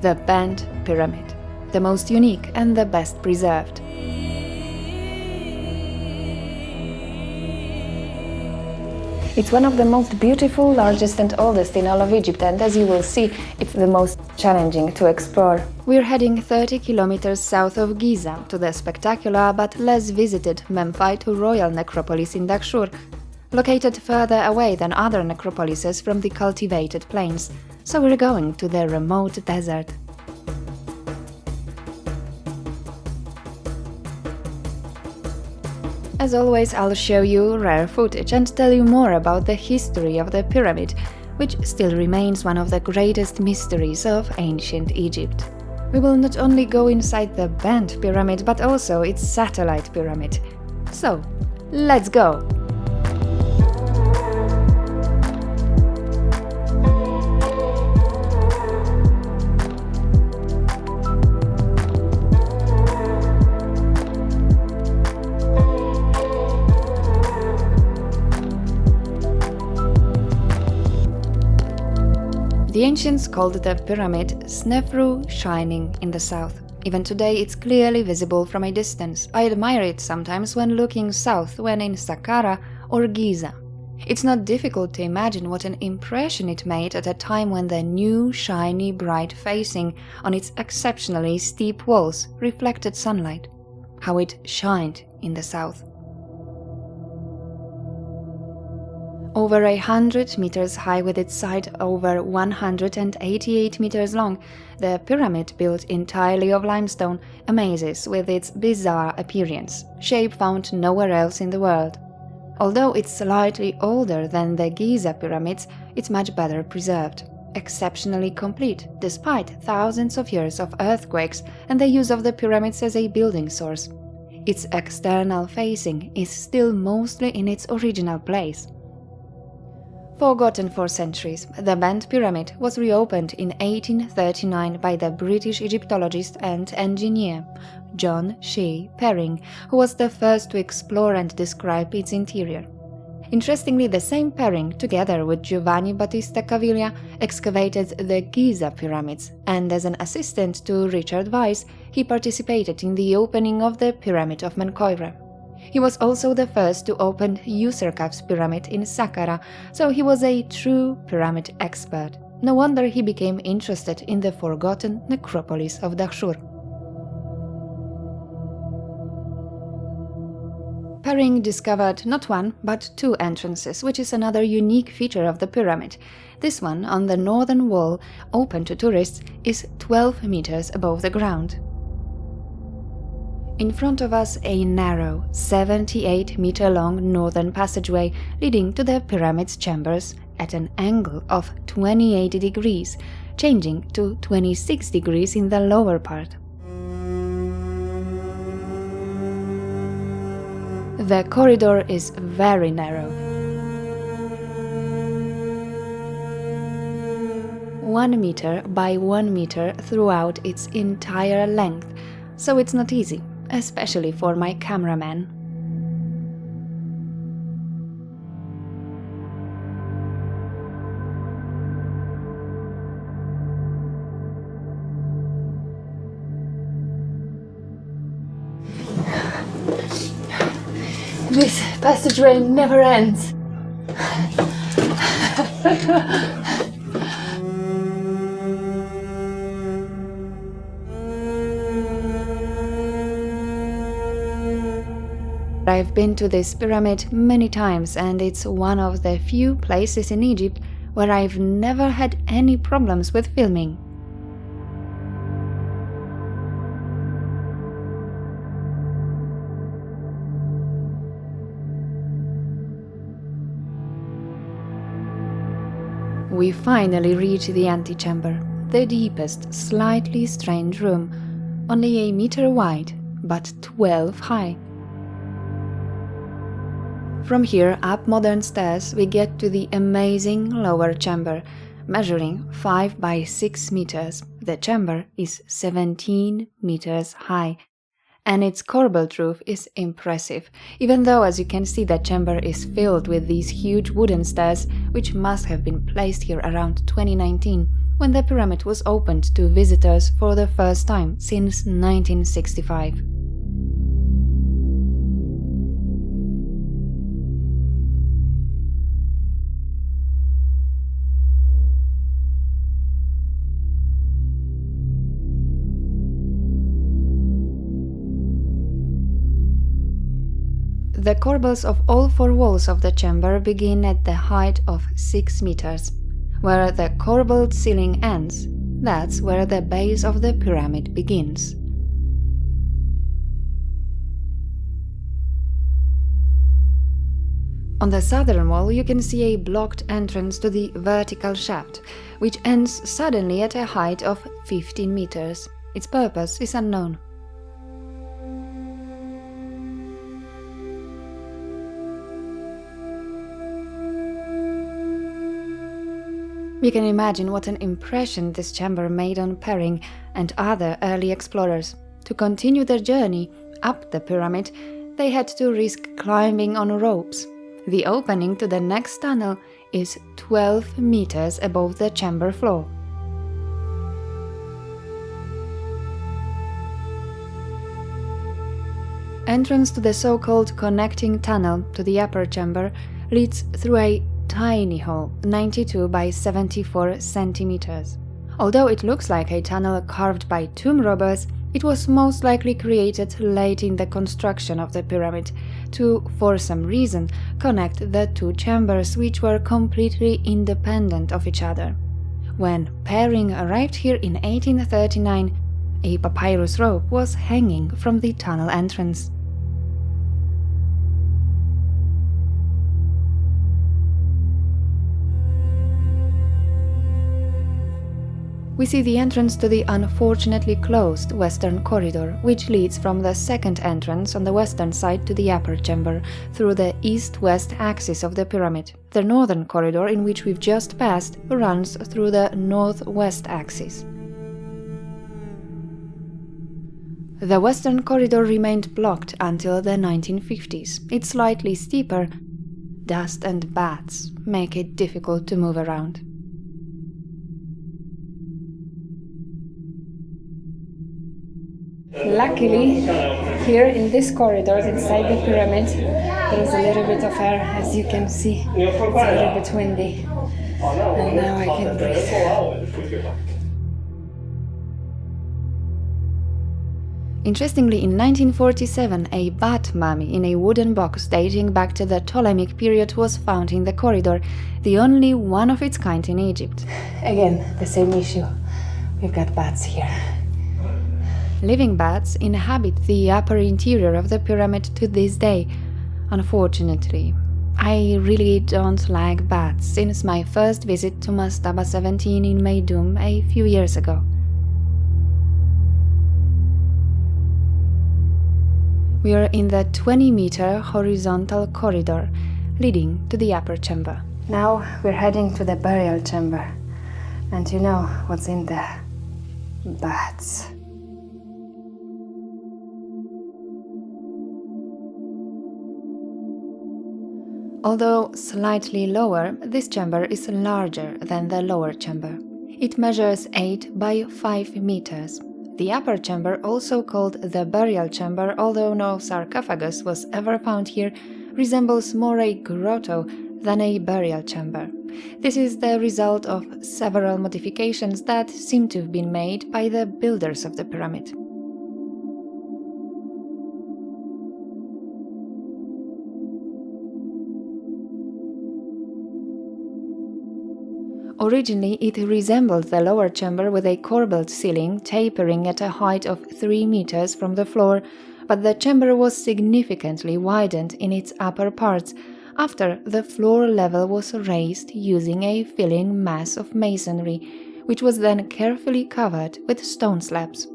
the Bent Pyramid, the most unique and the best preserved. It's one of the most beautiful, largest and oldest in all of Egypt, and as you will see, it's the most challenging to explore. We're heading 30 kilometers south of Giza to the spectacular but less visited Memphite royal necropolis in Dahshur, located further away than other necropolises from the cultivated plains, so we're going to the remote desert. As always, I'll show you rare footage and tell you more about the history of the pyramid, which still remains one of the greatest mysteries of ancient Egypt. We will not only go inside the Bent Pyramid, but also its satellite pyramid. So, let's go! The ancients called the pyramid Snefru, shining in the south. Even today it's clearly visible from a distance. I admire it sometimes when looking south, when in Saqqara or Giza. It's not difficult to imagine what an impression it made at a time when the new, shiny, bright facing on its exceptionally steep walls reflected sunlight. How it shined in the south. Over 100 meters high with its side over 188 meters long, the pyramid, built entirely of limestone, amazes with its bizarre appearance, shape found nowhere else in the world. Although it's slightly older than the Giza pyramids, it's much better preserved, exceptionally complete despite thousands of years of earthquakes and the use of the pyramids as a building source. Its external facing is still mostly in its original place. Forgotten for centuries, the Bent Pyramid was reopened in 1839 by the British Egyptologist and engineer John Shea Perring, who was the first to explore and describe its interior. Interestingly, the same Perring, together with Giovanni Battista Caviglia, excavated the Giza pyramids, and as an assistant to Richard Weiss, he participated in the opening of the Pyramid of Menkaure. He was also the first to open Userkaf's pyramid in Saqqara, so he was a true pyramid expert. No wonder he became interested in the forgotten necropolis of Dahshur. Perring discovered not one, but two entrances, which is another unique feature of the pyramid. This one, on the northern wall, open to tourists, is 12 meters above the ground. In front of us, a narrow, 78-meter-long northern passageway leading to the pyramid's chambers at an angle of 28 degrees, changing to 26 degrees in the lower part. The corridor is very narrow. 1 meter by 1 meter throughout its entire length, so it's not easy, especially for my cameraman. This passageway never ends. I've been to this pyramid many times, and it's one of the few places in Egypt where I've never had any problems with filming. We finally reach the antechamber, the deepest, slightly strange room, only a meter wide, but 12 high. From here, up modern stairs, we get to the amazing lower chamber, measuring 5 by 6 meters. The chamber is 17 meters high, and its corbelled roof is impressive, even though, as you can see, the chamber is filled with these huge wooden stairs, which must have been placed here around 2019. when the pyramid was opened to visitors for the first time since 1965. The corbels of all four walls of the chamber begin at the height of 6 meters. Where the corbelled ceiling ends, that's where the base of the pyramid begins. On the southern wall you can see a blocked entrance to the vertical shaft, which ends suddenly at a height of 15 meters. Its purpose is unknown. You can imagine what an impression this chamber made on Perrin and other early explorers. To continue their journey up the pyramid, they had to risk climbing on ropes. The opening to the next tunnel is 12 meters above the chamber floor. Entrance to the so-called connecting tunnel to the upper chamber leads through a tiny hole, 92 by 74 centimeters. Although it looks like a tunnel carved by tomb robbers, it was most likely created late in the construction of the pyramid to, for some reason, connect the two chambers which were completely independent of each other. When Perrin arrived here in 1839, a papyrus rope was hanging from the tunnel entrance. We see the entrance to the unfortunately closed western corridor, which leads from the second entrance on the western side to the upper chamber, through the east-west axis of the pyramid. The northern corridor, in which we've just passed, runs through the northwest axis. The western corridor remained blocked until the 1950s. It's slightly steeper. Dust and bats make it difficult to move around. Luckily, here in this corridor inside the pyramid, there is a little bit of air, as you can see. It's a little bit windy, and now I can breathe. Interestingly, in 1947, a bat mummy in a wooden box dating back to the Ptolemaic period was found in the corridor, the only one of its kind in Egypt. Again, the same issue. We've got bats here. Living bats inhabit the upper interior of the pyramid to this day. Unfortunately, I really don't like bats since my first visit to Mastaba 17 in Meidum a few years ago. We are in the 20-meter horizontal corridor leading to the upper chamber. Now we're heading to the burial chamber. And you know what's in there? Bats. Although slightly lower, this chamber is larger than the lower chamber. It measures 8 by 5 meters. The upper chamber, also called the burial chamber, although no sarcophagus was ever found here, resembles more a grotto than a burial chamber. This is the result of several modifications that seem to have been made by the builders of the pyramid. Originally, it resembled the lower chamber with a corbelled ceiling tapering at a height of 3 meters from the floor, but the chamber was significantly widened in its upper parts after the floor level was raised using a filling mass of masonry, which was then carefully covered with stone slabs.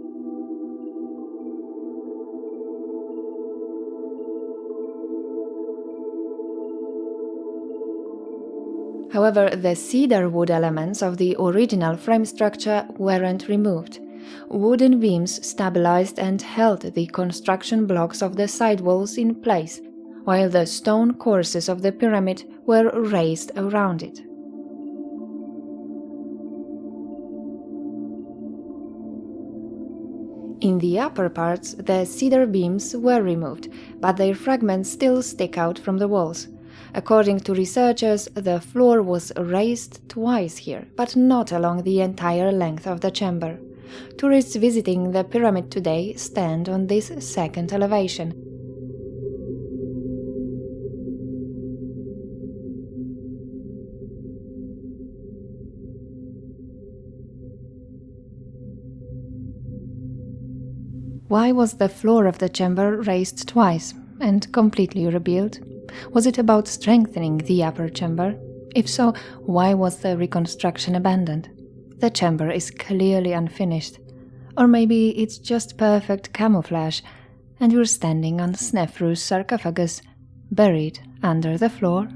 However, the cedar wood elements of the original frame structure weren't removed. Wooden beams stabilized and held the construction blocks of the side walls in place, while the stone courses of the pyramid were raised around it. In the upper parts, the cedar beams were removed, but their fragments still stick out from the walls. According to researchers, the floor was raised twice here, but not along the entire length of the chamber. Tourists visiting the pyramid today stand on this second elevation. Why was the floor of the chamber raised twice and completely rebuilt? Was it about strengthening the upper chamber? If so, why was the reconstruction abandoned? The chamber is clearly unfinished. Or maybe it's just perfect camouflage, and we're standing on Snefru's sarcophagus, buried under the floor.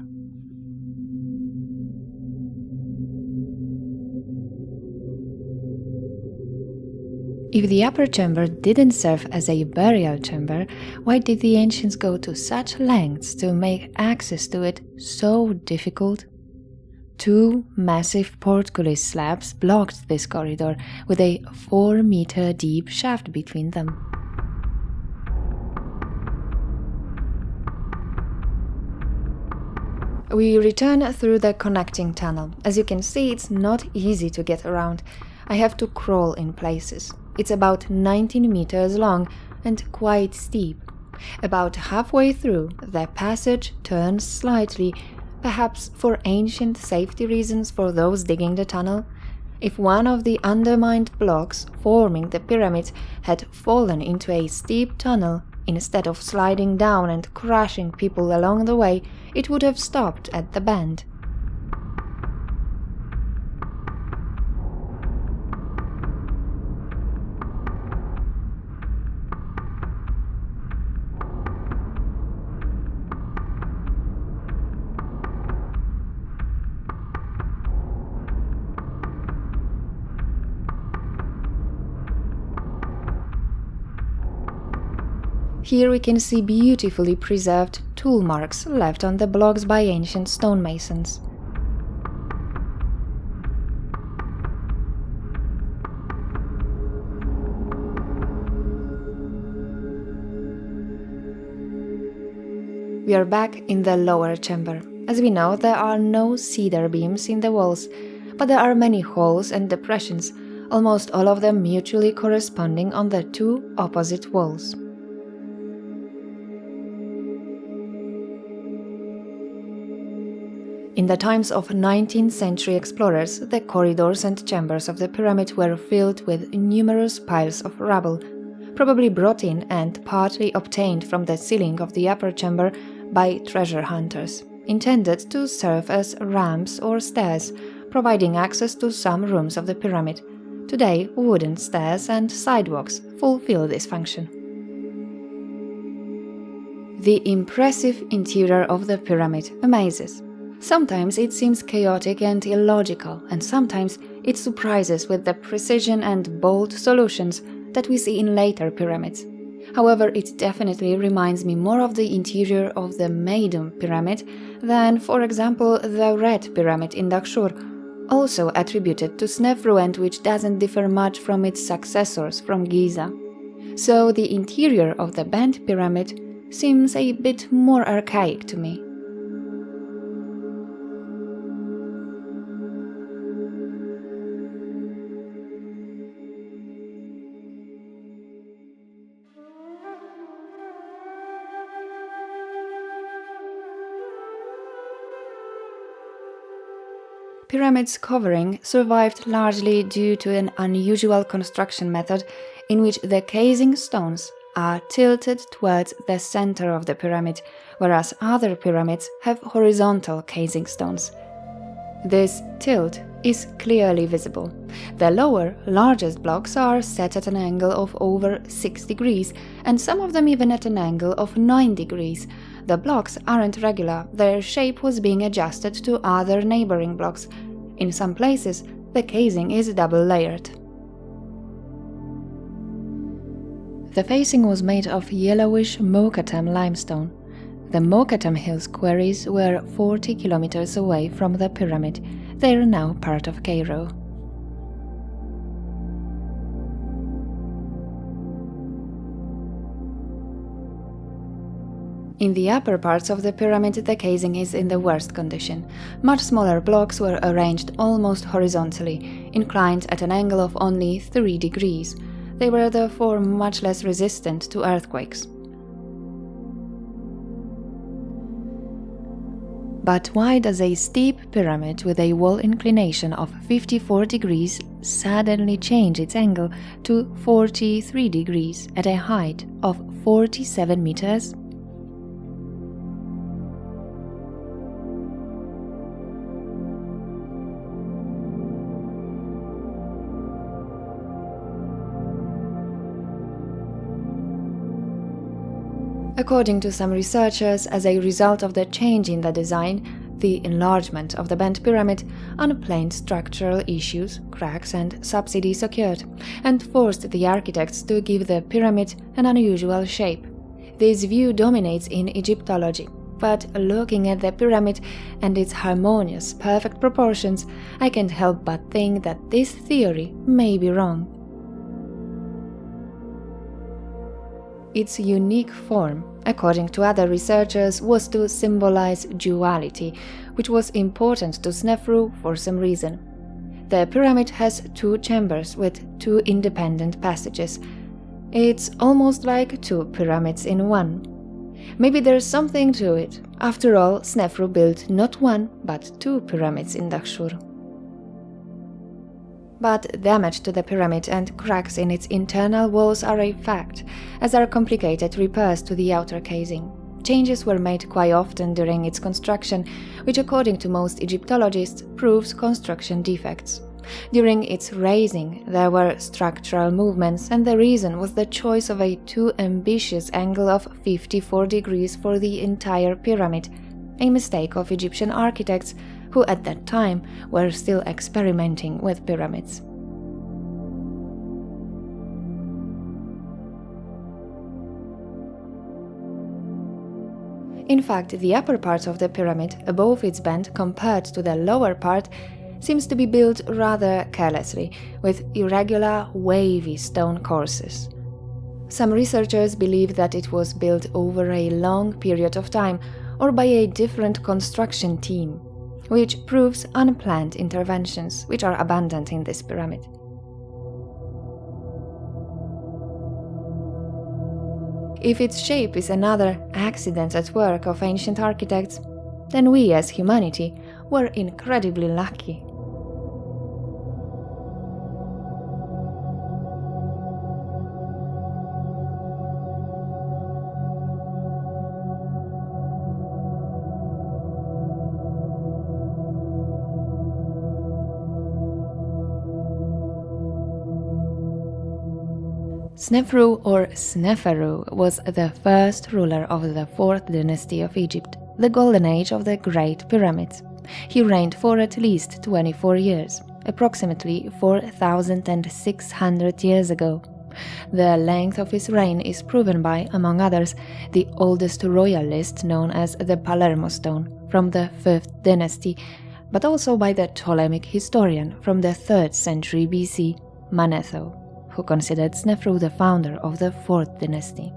If the upper chamber didn't serve as a burial chamber, why did the ancients go to such lengths to make access to it so difficult? Two massive portcullis slabs blocked this corridor, with a 4-meter deep shaft between them. We return through the connecting tunnel. As you can see, it's not easy to get around. I have to crawl in places. It's about 19 meters long and quite steep. About halfway through, the passage turns slightly, perhaps for ancient safety reasons for those digging the tunnel. If one of the undermined blocks forming the pyramid had fallen into a steep tunnel, instead of sliding down and crushing people along the way, it would have stopped at the bend. Here we can see beautifully preserved tool marks left on the blocks by ancient stonemasons. We are back in the lower chamber. As we know, there are no cedar beams in the walls, but there are many holes and depressions, almost all of them mutually corresponding on the two opposite walls. In the times of 19th century explorers, the corridors and chambers of the pyramid were filled with numerous piles of rubble, probably brought in and partly obtained from the ceiling of the upper chamber by treasure hunters, intended to serve as ramps or stairs, providing access to some rooms of the pyramid. Today, wooden stairs and sidewalks fulfill this function. The impressive interior of the pyramid amazes. Sometimes it seems chaotic and illogical, and sometimes it surprises with the precision and bold solutions that we see in later pyramids. However, it definitely reminds me more of the interior of the Meidum Pyramid than, for example, the Red Pyramid in Dahshur, also attributed to Snefru and which doesn't differ much from its successors from Giza. So the interior of the Bent Pyramid seems a bit more archaic to me. Pyramids covering survived largely due to an unusual construction method in which the casing stones are tilted towards the center of the pyramid, whereas other pyramids have horizontal casing stones. This tilt is clearly visible. The lower, largest blocks are set at an angle of over 6 degrees, and some of them even at an angle of 9 degrees. The blocks aren't regular, their shape was being adjusted to other neighboring blocks. In some places, the casing is double-layered. The facing was made of yellowish Mokattam limestone. The Mokattam Hills quarries were 40 kilometers away from the pyramid. They are now part of Cairo. In the upper parts of the pyramid, the casing is in the worst condition. Much smaller blocks were arranged almost horizontally, inclined at an angle of only 3 degrees. They were therefore much less resistant to earthquakes. But why does a steep pyramid with a wall inclination of 54 degrees suddenly change its angle to 43 degrees at a height of 47 meters? According to some researchers, as a result of the change in the design, the enlargement of the bent pyramid, unplanned structural issues, cracks and subsidies occurred, and forced the architects to give the pyramid an unusual shape. This view dominates in Egyptology, but looking at the pyramid and its harmonious, perfect proportions, I can't help but think that this theory may be wrong. Its unique form, according to other researchers, was to symbolize duality, which was important to Snefru for some reason. The pyramid has 2 chambers with 2 independent passages. It's almost like 2 pyramids in one. Maybe there's something to it. After all, Snefru built not 1, but 2 pyramids in Dahshur. But damage to the pyramid and cracks in its internal walls are a fact, as are complicated repairs to the outer casing. Changes were made quite often during its construction, which according to most Egyptologists proves construction defects. During its raising, there were structural movements, and the reason was the choice of a too ambitious angle of 54 degrees for the entire pyramid, a mistake of Egyptian architects who at that time were still experimenting with pyramids. In fact, the upper part of the pyramid, above its bend compared to the lower part, seems to be built rather carelessly, with irregular, wavy stone courses. Some researchers believe that it was built over a long period of time or by a different construction team, which proves unplanned interventions, which are abundant in this pyramid. If its shape is another accident at work of ancient architects, then we as humanity were incredibly lucky. Snefru or Sneferu was the first ruler of the Fourth Dynasty of Egypt, the golden age of the Great Pyramids. He reigned for at least 24 years, approximately 4,600 years ago. The length of his reign is proven by, among others, the oldest royal list known as the Palermo stone from the Fifth Dynasty, but also by the Ptolemaic historian from the 3rd century BC, Manetho, who considered Snefru the founder of the Fourth Dynasty.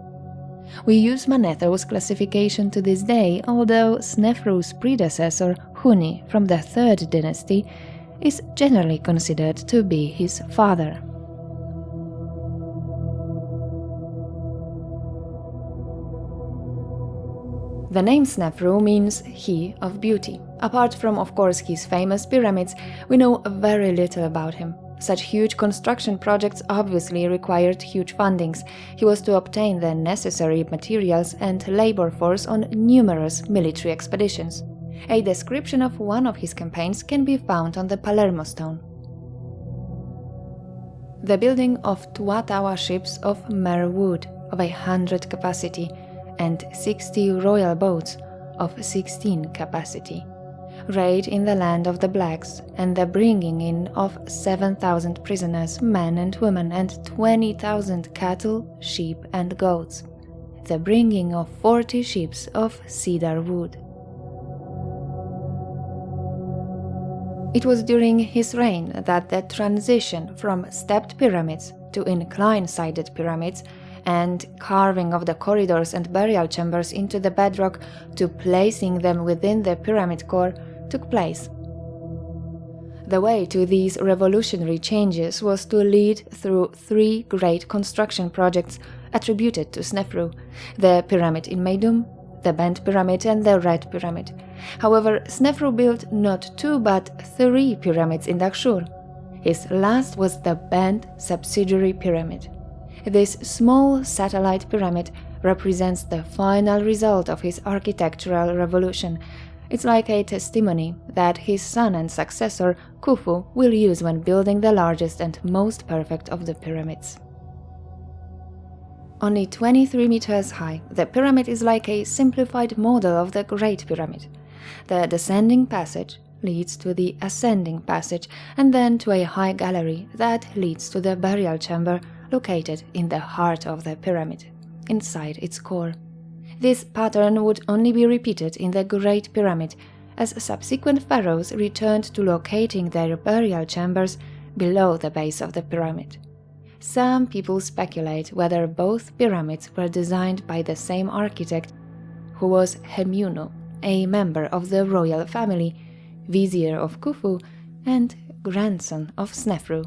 We use Manetho's classification to this day, although Snefru's predecessor, Huni, from the 3rd Dynasty, is generally considered to be his father. The name Snefru means "he of beauty." Apart from, of course, his famous pyramids, we know very little about him. Such huge construction projects obviously required huge fundings. He was to obtain the necessary materials and labor force on numerous military expeditions. A description of one of his campaigns can be found on the Palermo stone. The building of Tuatawa ships of mere wood of 100 capacity and 60 royal boats of 16 capacity. Raid in the land of the blacks, and the bringing in of 7,000 prisoners, men and women, and 20,000 cattle, sheep and goats. The bringing of 40 ships of cedar wood. It was during his reign that the transition from stepped pyramids to incline-sided pyramids and carving of the corridors and burial chambers into the bedrock to placing them within the pyramid core took place. The way to these revolutionary changes was to lead through 3 great construction projects attributed to Snefru: the pyramid in Meidum, the Bent Pyramid and the Red Pyramid. However, Snefru built not 2 but 3 pyramids in Dahshur. His last was the Bent Subsidiary Pyramid. This small satellite pyramid represents the final result of his architectural revolution. It's like a testimony that his son and successor, Khufu, will use when building the largest and most perfect of the pyramids. Only 23 meters high, the pyramid is like a simplified model of the Great Pyramid. The descending passage leads to the ascending passage and then to a high gallery that leads to the burial chamber located in the heart of the pyramid, inside its core. This pattern would only be repeated in the Great Pyramid, as subsequent pharaohs returned to locating their burial chambers below the base of the pyramid. Some people speculate whether both pyramids were designed by the same architect, who was Hemunu, a member of the royal family, vizier of Khufu, and grandson of Snefru.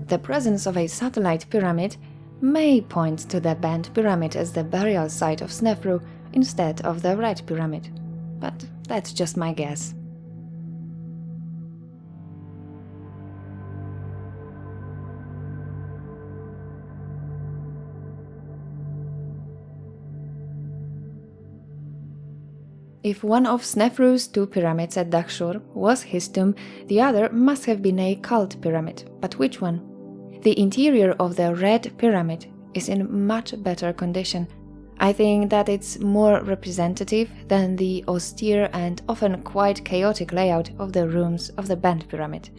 The presence of a satellite pyramid may point to the Bent Pyramid as the burial site of Snefru instead of the Red Pyramid, but that's just my guess. If one of Snefru's 2 pyramids at Dahshur was his tomb, the other must have been a cult pyramid, but which one? The interior of the Red Pyramid is in much better condition. I think that it's more representative than the austere and often quite chaotic layout of the rooms of the Bent Pyramid.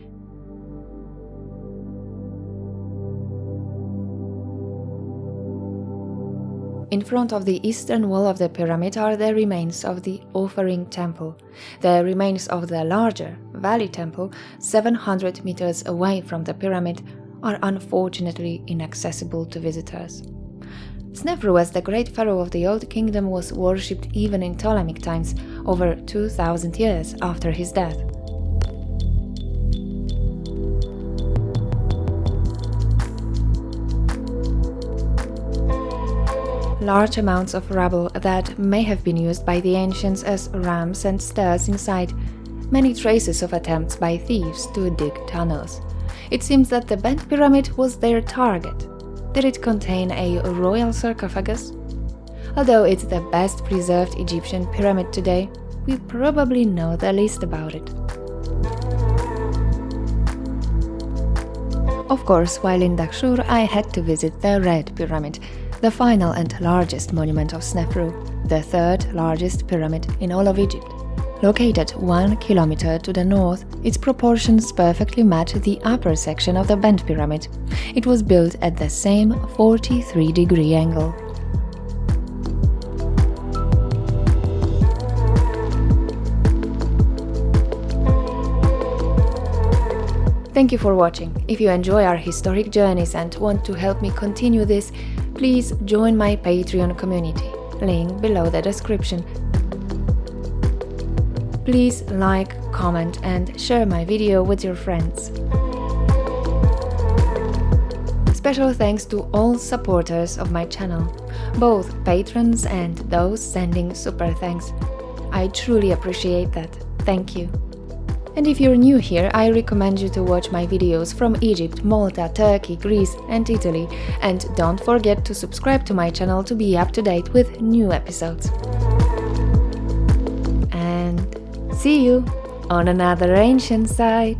In front of the eastern wall of the pyramid are the remains of the Offering Temple. The remains of the larger Valley Temple, 700 meters away from the pyramid, are unfortunately inaccessible to visitors. Snefru, as the great pharaoh of the Old Kingdom, was worshipped even in Ptolemaic times, over 2,000 years after his death. Large amounts of rubble that may have been used by the ancients as ramps and stairs inside, many traces of attempts by thieves to dig tunnels. It seems that the Bent Pyramid was their target. Did it contain a royal sarcophagus? Although it's the best preserved Egyptian pyramid today, we probably know the least about it. Of course, while in Dahshur, I had to visit the Red Pyramid, the final and largest monument of Snefru, the 3rd largest pyramid in all of Egypt. Located 1 kilometer to the north, its proportions perfectly match the upper section of the Bent Pyramid. It was built at the same 43-degree angle. Thank you for watching. If you enjoy our historic journeys and want to help me continue this, please join my Patreon community, link below the description. Please like, comment and share my video with your friends. Special thanks to all supporters of my channel, both patrons and those sending super thanks. I truly appreciate that. Thank you. And if you're new here, I recommend you to watch my videos from Egypt, Malta, Turkey, Greece and Italy, and don't forget to subscribe to my channel to be up to date with new episodes. And see you on another ancient site.